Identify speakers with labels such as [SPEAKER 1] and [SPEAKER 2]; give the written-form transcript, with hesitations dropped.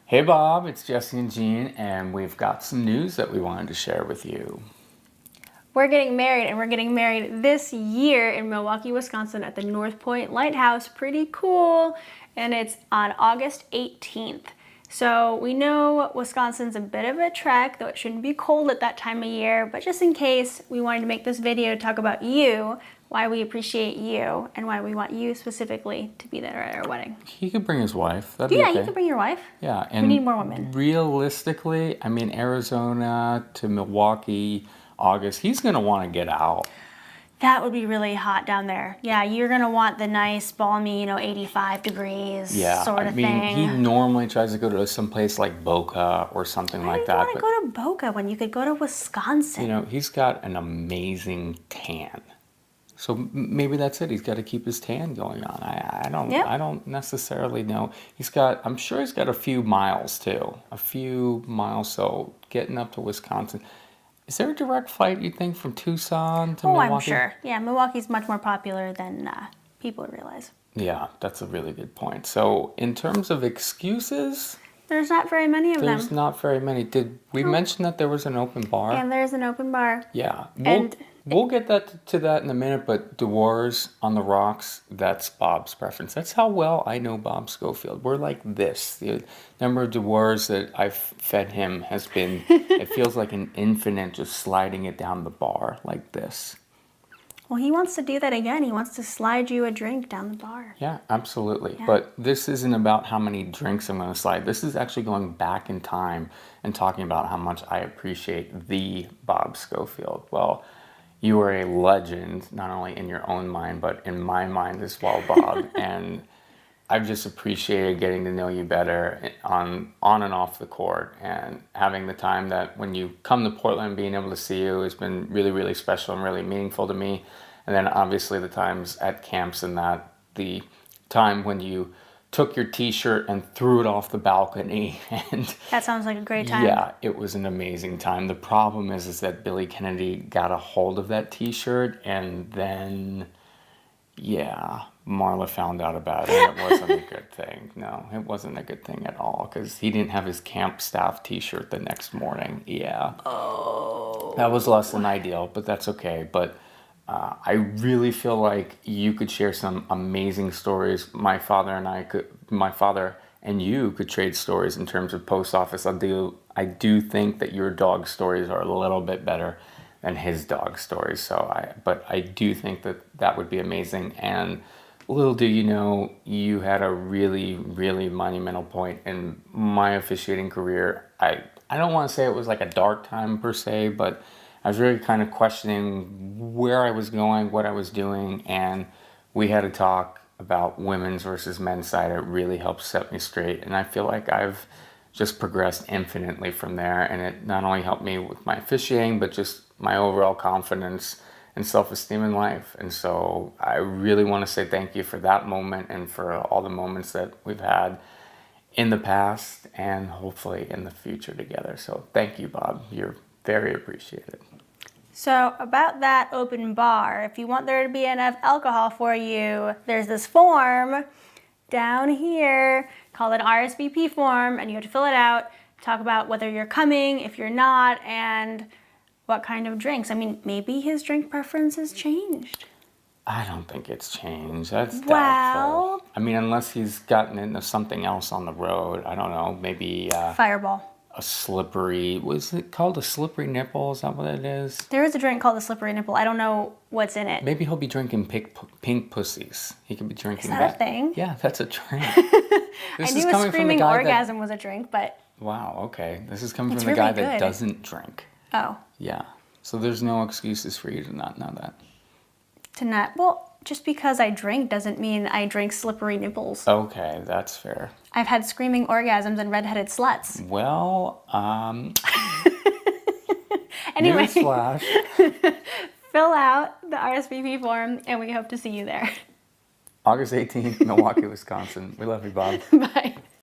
[SPEAKER 1] Hey Bob, it's Jesse and Jean, and we've got some news that we wanted to share with you.
[SPEAKER 2] We're getting married, and we're getting married this year in Milwaukee, Wisconsin at the North Point Lighthouse. Pretty cool. And it's on August 18th. So we know Wisconsin's a bit of a trek, though it shouldn't be cold at that time of year. But just in case, we wanted to make this video to talk about you, why we appreciate you, and why we want you specifically to be there at our wedding.
[SPEAKER 1] He could bring his wife. That'd be
[SPEAKER 2] Yeah,
[SPEAKER 1] okay.
[SPEAKER 2] you can bring your wife.
[SPEAKER 1] Yeah, and
[SPEAKER 2] we need more women.
[SPEAKER 1] Realistically, I mean, Arizona to Milwaukee, August, he's going to want to get out.
[SPEAKER 2] That would be really hot down there. Yeah, you're going to want the nice, balmy, 85 degrees sort of thing.
[SPEAKER 1] I mean, he normally tries to go to some place like Boca or something like that.
[SPEAKER 2] Why do you want to go to Boca when you could go to Wisconsin?
[SPEAKER 1] He's got an amazing tan. So maybe that's it. He's got to keep his tan going on. I don't necessarily know. I'm sure he's got a few miles too. A few miles. So getting up to Wisconsin. Is there a direct flight, you think, from Tucson to Milwaukee?
[SPEAKER 2] I'm sure. Yeah, Milwaukee's much more popular than people realize.
[SPEAKER 1] Yeah, that's a really good point. So in terms of excuses,
[SPEAKER 2] there's not very many of them.
[SPEAKER 1] There's not very many. Did we mention that there was an open bar?
[SPEAKER 2] And there's an open bar.
[SPEAKER 1] Yeah. We'll get to that in a minute, but Dewar's on the rocks, that's Bob's preference. That's how well I know Bob Scofield. We're like this. The number of Dewar's that I've fed him has been, it feels like an infinite, just sliding it down the bar like this.
[SPEAKER 2] Well, he wants to do that again. He wants to slide you a drink down the bar.
[SPEAKER 1] Yeah, absolutely. Yeah. But this isn't about how many drinks I'm going to slide. This is actually going back in time and talking about how much I appreciate the Bob Scofield. Well, you are a legend, not only in your own mind, but in my mind as well, Bob. And I've just appreciated getting to know you better on and off the court, and having the time that when you come to Portland, being able to see you has been really, really special and really meaningful to me. And then obviously the times at camps and the time when you took your t-shirt and threw it off the balcony. And
[SPEAKER 2] that sounds like a great time.
[SPEAKER 1] Yeah, it was an amazing time. The problem is that Billy Kennedy got a hold of that t-shirt, and then, Marla found out about it. It wasn't a good thing. No, it wasn't a good thing at all, because he didn't have his camp staff t-shirt the next morning. Yeah.
[SPEAKER 2] Oh.
[SPEAKER 1] That was less than ideal, but that's okay. But I really feel like you could share some amazing stories. My father and you could trade stories in terms of post office. I do think that your dog stories are a little bit better than his dog stories. But I do think that would be amazing. And little do you know, you had a really, really monumental point in my officiating career. I don't want to say it was like a dark time per se, but I was really kind of questioning where I was going, what I was doing, and we had a talk about women's versus men's side. It really helped set me straight, and I feel like I've just progressed infinitely from there, and it not only helped me with my officiating, but just my overall confidence and self-esteem in life. And so I really want to say thank you for that moment and for all the moments that we've had in the past and hopefully in the future together. So thank you, Bob. You're very appreciated.
[SPEAKER 2] So about that open bar, if you want there to be enough alcohol for you, there's this form down here called an RSVP form, and you have to fill it out, talk about whether you're coming, if you're not, and what kind of drinks. I mean, maybe his drink preference has changed.
[SPEAKER 1] I don't think it's changed. That's doubtful. I mean, unless he's gotten into something else on the road. I don't know, maybe
[SPEAKER 2] Fireball.
[SPEAKER 1] Was it called a slippery nipple? Is that what it is?
[SPEAKER 2] There is a drink called a slippery nipple. I don't know what's in it.
[SPEAKER 1] Maybe he'll be drinking pink pussies. He could be drinking
[SPEAKER 2] that. Is that a thing?
[SPEAKER 1] Yeah, that's a drink.
[SPEAKER 2] I knew a screaming orgasm was a drink, but...
[SPEAKER 1] Wow, okay. This is coming from the guy that doesn't drink.
[SPEAKER 2] Oh.
[SPEAKER 1] Yeah. So there's no excuses for you to not know that.
[SPEAKER 2] Well, just because I drink doesn't mean I drink slippery nipples.
[SPEAKER 1] Okay, that's fair.
[SPEAKER 2] I've had screaming orgasms and redheaded sluts.
[SPEAKER 1] Well,
[SPEAKER 2] anyway,
[SPEAKER 1] newsflash.
[SPEAKER 2] Fill out the RSVP form, and we hope to see you there.
[SPEAKER 1] August 18th, Milwaukee, Wisconsin. We love you, Bob.
[SPEAKER 2] Bye.